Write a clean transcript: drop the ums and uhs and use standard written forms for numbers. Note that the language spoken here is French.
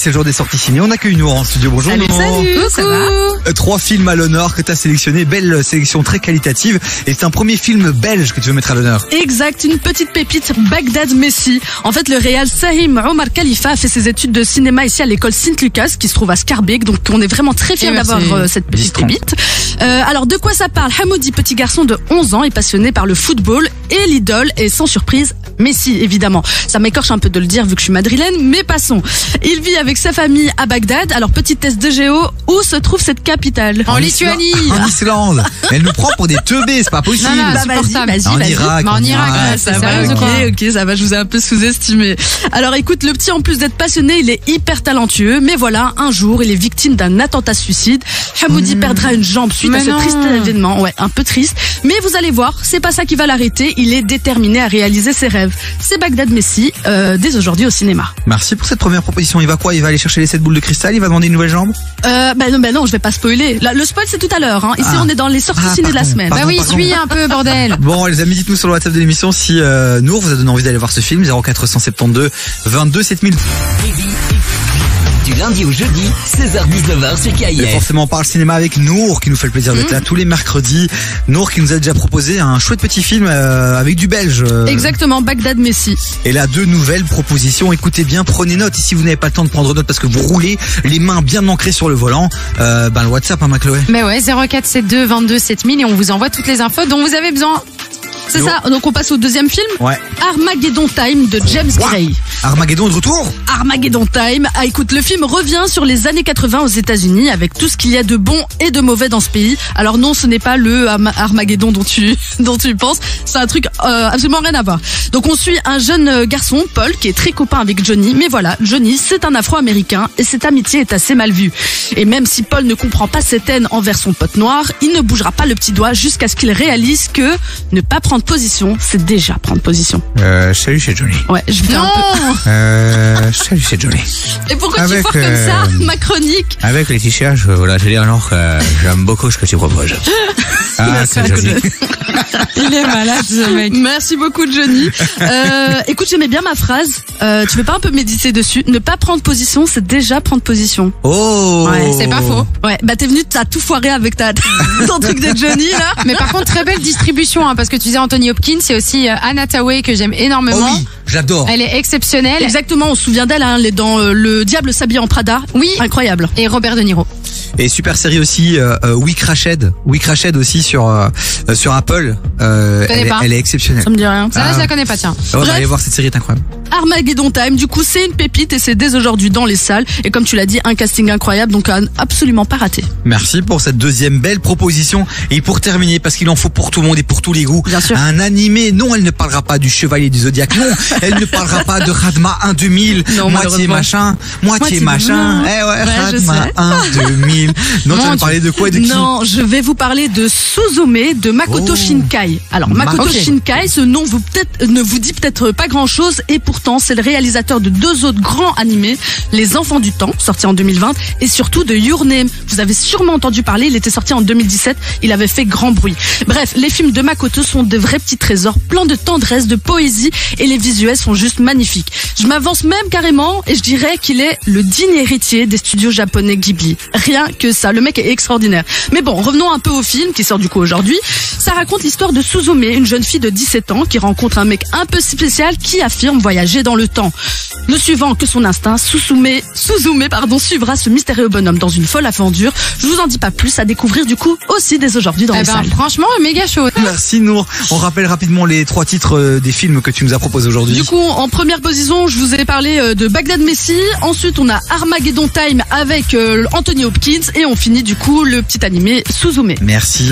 C'est le jour des sorties ciné. On accueille Nour en studio. Bonjour Salut, Nour. salut, ça va? 3 films à l'honneur que tu as sélectionnés. Belle sélection très qualitative. Et c'est un premier film belge que tu veux mettre à l'honneur. Exact, une petite pépite, Bagdad Messi. En fait, le réal Sahim Omar Khalifa a fait ses études de cinéma ici à l'école Sint-Lucas, qui se trouve à Schaerbeek. Donc, on est vraiment très fiers d'avoir cette petite pépite. Alors, de quoi ça parle? Hamoudi, petit garçon de 11 ans, est passionné par le football et l'idole est sans surprise Messi, évidemment. Ça m'écorche un peu de le dire vu que je suis madrilène, mais passons. Il vit avec sa famille à Bagdad. Alors, petit test de géo, où se trouve cette capitale? En Lituanie. En Islande. Mais elle nous prend pour des teubés, c'est pas possible. Non, Bah, vas-y. En Irak. En Irak, Ça va, ok, ça va, je vous ai un peu sous-estimé. Alors écoute, le petit, en plus d'être passionné, il est hyper talentueux, mais voilà, un jour, il est victime d'un attentat suicide. Hamoudi perdra une jambe suite à ce triste événement. Ouais, un peu triste. Mais vous allez voir, c'est pas ça qui va l'arrêter, il est déterminé à réaliser ses rêves. C'est Bagdad Messi, dès aujourd'hui au cinéma. Merci pour cette première proposition. Il va quoi? Il va aller chercher les 7 boules de cristal? Il va demander une nouvelle jambe? Non, je vais pas spoiler. Là, le spoil, c'est tout à l'heure, hein. Ici, on est dans les sorties ciné de la semaine. Bah oui, suis un peu, bordel. Bon, les amis, dites-nous sur le WhatsApp de l'émission si Nour vous a donné envie d'aller voir ce film. 0472 22 7000. Du lundi au jeudi, 16h-19h sur Et KIF. forcément, on parle cinéma avec Nour, qui nous fait le plaisir d'être là tous les mercredis. Nour qui nous a déjà proposé un chouette petit film avec du belge. Exactement, Bagdad Messi. Et là, 2 nouvelles propositions. Écoutez bien, prenez note. Et si vous n'avez pas le temps de prendre note parce que vous roulez les mains bien ancrées sur le volant, le WhatsApp, hein, Chloé. Mais ouais, 0472 22 7000 et on vous envoie toutes les infos dont vous avez besoin. C'est ça, donc on passe au deuxième film. Ouais. Armageddon Time de James Gray. Armageddon de retour. Armageddon Time. Ah, écoute, le film revient sur les années 80 aux États-Unis avec tout ce qu'il y a de bon et de mauvais dans ce pays. Alors non, ce n'est pas le Armageddon dont tu penses. C'est un truc absolument rien à voir. Donc on suit un jeune garçon, Paul, qui est très copain avec Johnny. Mais voilà, Johnny, c'est un Afro-Américain et cette amitié est assez mal vue. Et même si Paul ne comprend pas cette haine envers son pote noir, il ne bougera pas le petit doigt jusqu'à ce qu'il réalise que ne pas prendre position, c'est déjà prendre position. Salut, c'est Johnny. Ouais, je fais un peu. Salut, c'est Johnny. Et pourquoi tu foires comme ça, ma chronique? Avec Laetitia, je voulais dire alors que j'aime beaucoup ce que tu proposes. C'est Johnny. Il est malade, ce mec. Merci beaucoup, Johnny. Écoute, j'aimais bien ma phrase. Tu veux pas un peu méditer dessus? Ne pas prendre position, c'est déjà prendre position. Oh! Ouais, C'est pas faux. Ouais, bah t'es venu, t'as tout foiré avec ton truc de Johnny, là. Mais par contre, très belle distribution, hein, parce que tu disais Anthony Hopkins, c'est aussi Anna Tawai que j'aime énormément. Oh oui, j'adore. Elle est exceptionnelle. Exactement, on se souvient d'elle, hein, elle est dans Le Diable s'habille en Prada. Oui. Incroyable. Et Robert De Niro. Et super série aussi, We Crashed aussi sur Apple. Elle est exceptionnelle. Ça me dit rien. Ça, là, je la connais pas, tiens. Ouais, allez voir cette série, est incroyable. Armageddon Time, du coup, c'est une pépite et c'est dès aujourd'hui dans les salles. Et comme tu l'as dit, un casting incroyable, donc à absolument pas rater. Merci pour cette deuxième belle proposition. Et pour terminer, parce qu'il en faut pour tout le monde et pour tous les goûts, Bien sûr. un animé. Non, elle ne parlera pas du Chevalier du Zodiaque. Non, elle ne parlera pas de Radma 1 2000. Non, moitié machin, moitié machin. Eh ouais, je Radma sais. 1 2000. Non, tu vas me parler de quoi et de qui? Non, je vais vous parler de Suzume de Makoto Shinkai. Alors, Makoto Shinkai, ce nom ne vous dit peut-être pas grand-chose et pourtant, c'est le réalisateur de 2 autres grands animés, Les Enfants du Temps, sorti en 2020, et surtout de Your Name. Vous avez sûrement entendu parler, il était sorti en 2017, il avait fait grand bruit. Bref, les films de Makoto sont de vrais petits trésors, pleins de tendresse, de poésie, et les visuels sont juste magnifiques. Je m'avance même carrément, et je dirais qu'il est le digne héritier des studios japonais Ghibli. Rien que ça, le mec est extraordinaire. Mais bon, revenons un peu au film, qui sort du coup aujourd'hui. Ça raconte l'histoire de Suzume, une jeune fille de 17 ans, qui rencontre un mec un peu spécial, qui affirme voyager dans le temps. Ne suivant que son instinct, Suzume, suivra ce mystérieux bonhomme dans une folle aventure. Je vous en dis pas plus, à découvrir du coup aussi dès aujourd'hui dans les salles. Franchement, méga chaud. Merci Nour. On rappelle rapidement les 3 titres des films que tu nous as proposés aujourd'hui. Du coup, en première position, je vous ai parlé de Bagdad Messi. Ensuite, on a Armageddon Time avec Anthony Hopkins. Et on finit du coup le petit animé Suzume. Merci.